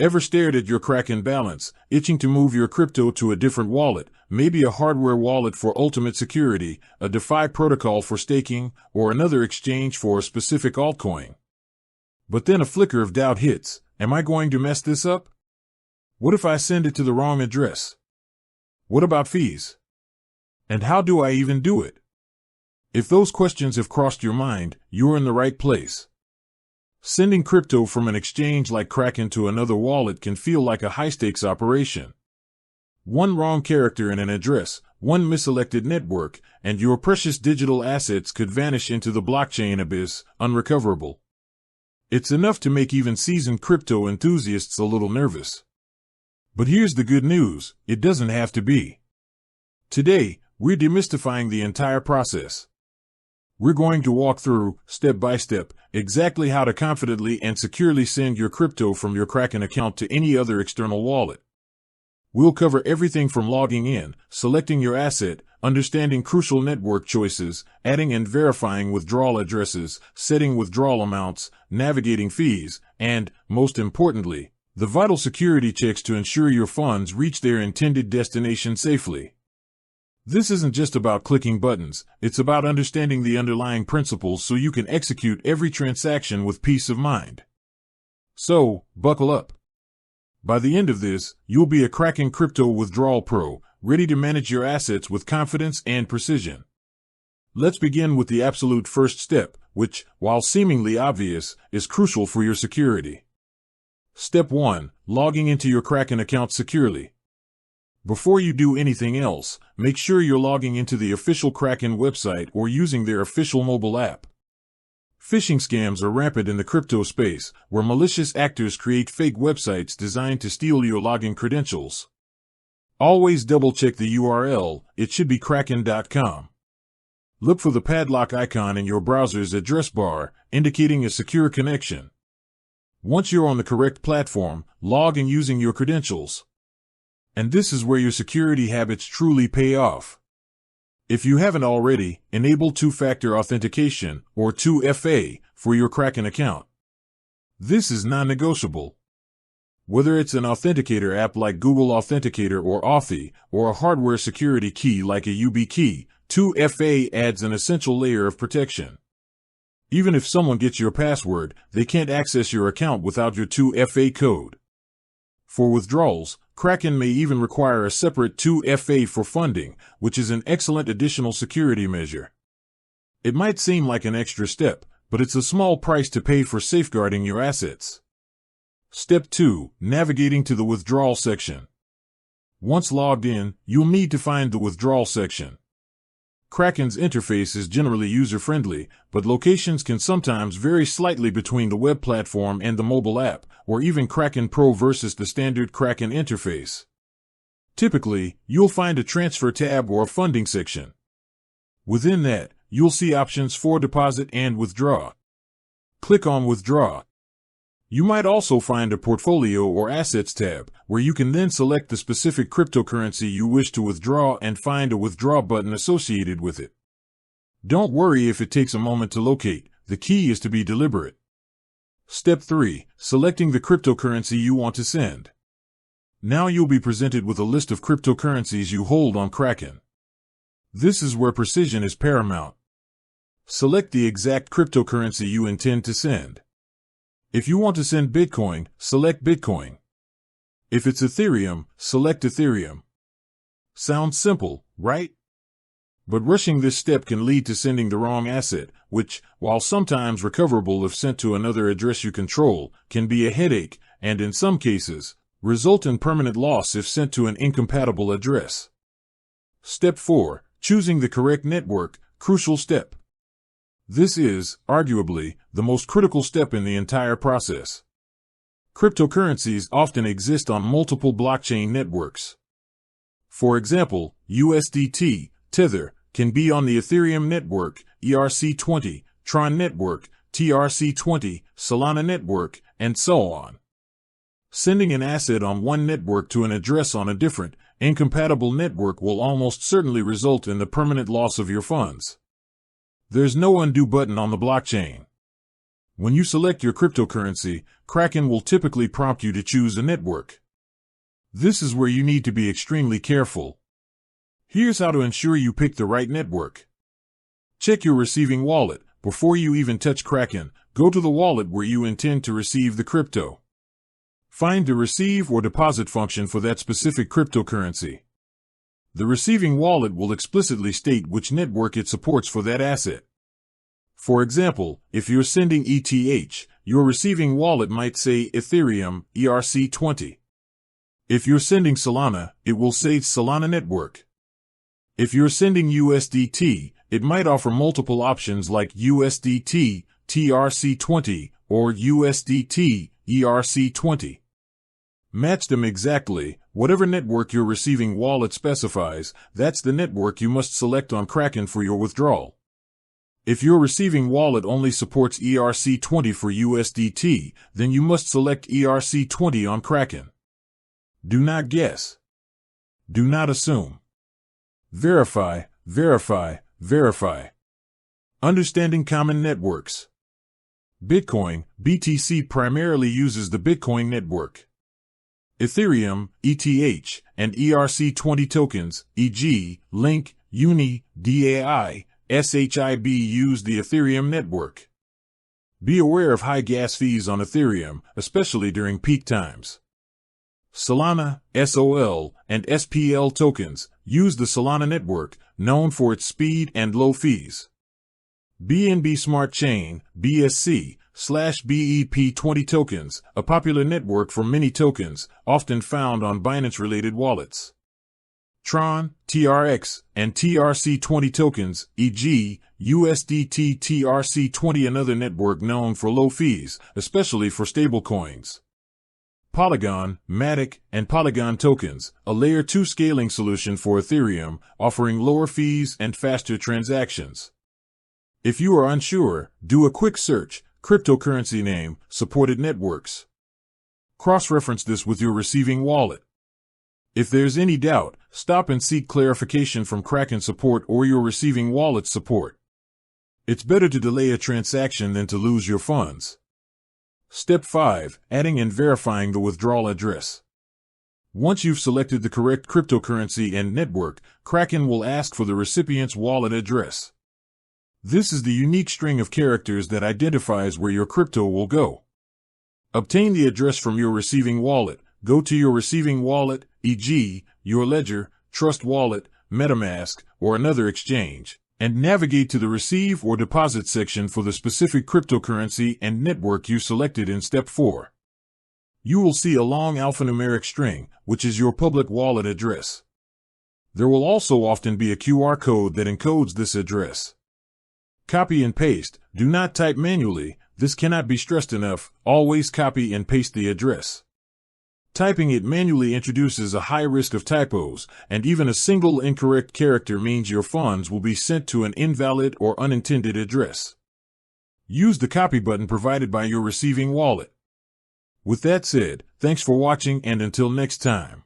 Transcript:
Ever stared at your Kraken balance, itching to move your crypto to a different wallet, maybe a hardware wallet for ultimate security, a DeFi protocol for staking, or another exchange for a specific altcoin? But then a flicker of doubt hits. Am I going to mess this up? What if I send it to the wrong address? What about fees? And how do I even do it? If those questions have crossed your mind, you're in the right place. Sending crypto from an exchange like Kraken to another wallet can feel like a high-stakes operation. One wrong character in an address, one misselected network, and your precious digital assets could vanish into the blockchain abyss, unrecoverable. It's enough to make even seasoned crypto enthusiasts a little nervous. But here's the good news, it doesn't have to be. Today, we're demystifying the entire process. We're going to walk through, step by step, exactly how to confidently and securely send your crypto from your Kraken account to any other external wallet. We'll cover everything from logging in, selecting your asset, understanding crucial network choices, adding and verifying withdrawal addresses, setting withdrawal amounts, navigating fees, and, most importantly, the vital security checks to ensure your funds reach their intended destination safely. This isn't just about clicking buttons, it's about understanding the underlying principles so you can execute every transaction with peace of mind. So, buckle up. By the end of this, you'll be a Kraken crypto withdrawal pro, ready to manage your assets with confidence and precision. Let's begin with the absolute first step, which, while seemingly obvious, is crucial for your security. Step 1. Logging into your Kraken account securely. Before you do anything else, make sure you're logging into the official Kraken website or using their official mobile app. Phishing scams are rampant in the crypto space, where malicious actors create fake websites designed to steal your login credentials. Always double-check the URL, it should be kraken.com. Look for the padlock icon in your browser's address bar, indicating a secure connection. Once you're on the correct platform, log in using your credentials. And this is where your security habits truly pay off. If you haven't already, enable two-factor authentication, or 2FA, for your Kraken account. This is non-negotiable. Whether it's an authenticator app like Google Authenticator or Authy, or a hardware security key like a YubiKey, 2FA adds an essential layer of protection. Even if someone gets your password, they can't access your account without your 2FA code. For withdrawals, Kraken may even require a separate 2FA for funding, which is an excellent additional security measure. It might seem like an extra step, but it's a small price to pay for safeguarding your assets. Step 2. Navigating to the withdrawal section. Once logged in, you'll need to find the withdrawal section. Kraken's interface is generally user-friendly, but locations can sometimes vary slightly between the web platform and the mobile app, or even Kraken Pro versus the standard Kraken interface. Typically, you'll find a transfer tab or a funding section. Within that, you'll see options for deposit and withdraw. Click on Withdraw. You might also find a Portfolio or Assets tab, where you can then select the specific cryptocurrency you wish to withdraw and find a withdraw button associated with it. Don't worry if it takes a moment to locate, the key is to be deliberate. Step 3. Selecting the cryptocurrency you want to send. Now you'll be presented with a list of cryptocurrencies you hold on Kraken. This is where precision is paramount. Select the exact cryptocurrency you intend to send. If you want to send Bitcoin, select Bitcoin. If it's Ethereum, select Ethereum. Sounds simple, right? But rushing this step can lead to sending the wrong asset, which, while sometimes recoverable if sent to another address you control, can be a headache, and in some cases, result in permanent loss if sent to an incompatible address. Step 4. Choosing the correct network, crucial step. This is, arguably, the most critical step in the entire process. Cryptocurrencies often exist on multiple blockchain networks. For example, USDT, Tether, can be on the Ethereum network, ERC20, Tron network, TRC20, Solana network, and so on. Sending an asset on one network to an address on a different, incompatible network will almost certainly result in the permanent loss of your funds. There's no undo button on the blockchain. When you select your cryptocurrency, Kraken will typically prompt you to choose a network. This is where you need to be extremely careful. Here's how to ensure you pick the right network. Check your receiving wallet. Before you even touch Kraken, go to the wallet where you intend to receive the crypto. Find the receive or deposit function for that specific cryptocurrency. The receiving wallet will explicitly state which network it supports for that asset. For example, if you're sending ETH, your receiving wallet might say Ethereum ERC20. If you're sending Solana, it will say Solana Network. If you're sending USDT, it might offer multiple options like USDT TRC20 or USDT ERC20. Match them exactly. Whatever network your receiving wallet specifies, that's the network you must select on Kraken for your withdrawal. If your receiving wallet only supports ERC20 for USDT, then you must select ERC20 on Kraken. Do not guess. Do not assume. Verify, verify, verify. Understanding common networks. Bitcoin, BTC primarily uses the Bitcoin network. Ethereum, ETH, and ERC20 tokens, e.g., Link, Uni, DAI, SHIB use the Ethereum network. Be aware of high gas fees on Ethereum, especially during peak times. Solana, SOL, and SPL tokens use the Solana network, known for its speed and low fees. BNB Smart Chain, BSC/BEP20 tokens, a popular network for many tokens, often found on Binance-related wallets. Tron, TRX, and TRC20 tokens, e.g., USDT TRC20, another network known for low fees, especially for stablecoins. Polygon, Matic, and Polygon tokens, a Layer 2 scaling solution for Ethereum, offering lower fees and faster transactions. If you are unsure, do a quick search, cryptocurrency name, supported networks. Cross-reference this with your receiving wallet. If there's any doubt, stop and seek clarification from Kraken support or your receiving wallet support. It's better to delay a transaction than to lose your funds. Step 5. Adding and verifying the withdrawal address. Once you've selected the correct cryptocurrency and network, Kraken will ask for the recipient's wallet address. This is the unique string of characters that identifies where your crypto will go. Obtain the address from your receiving wallet. Go to your receiving wallet, e.g., your Ledger, Trust Wallet, MetaMask, or another exchange, and navigate to the Receive or Deposit section for the specific cryptocurrency and network you selected in Step 4. You will see a long alphanumeric string, which is your public wallet address. There will also often be a QR code that encodes this address. Copy and paste. Do not type manually. This cannot be stressed enough. Always copy and paste the address. Typing it manually introduces a high risk of typos, and even a single incorrect character means your funds will be sent to an invalid or unintended address. Use the copy button provided by your receiving wallet. With that said, thanks for watching, and until next time.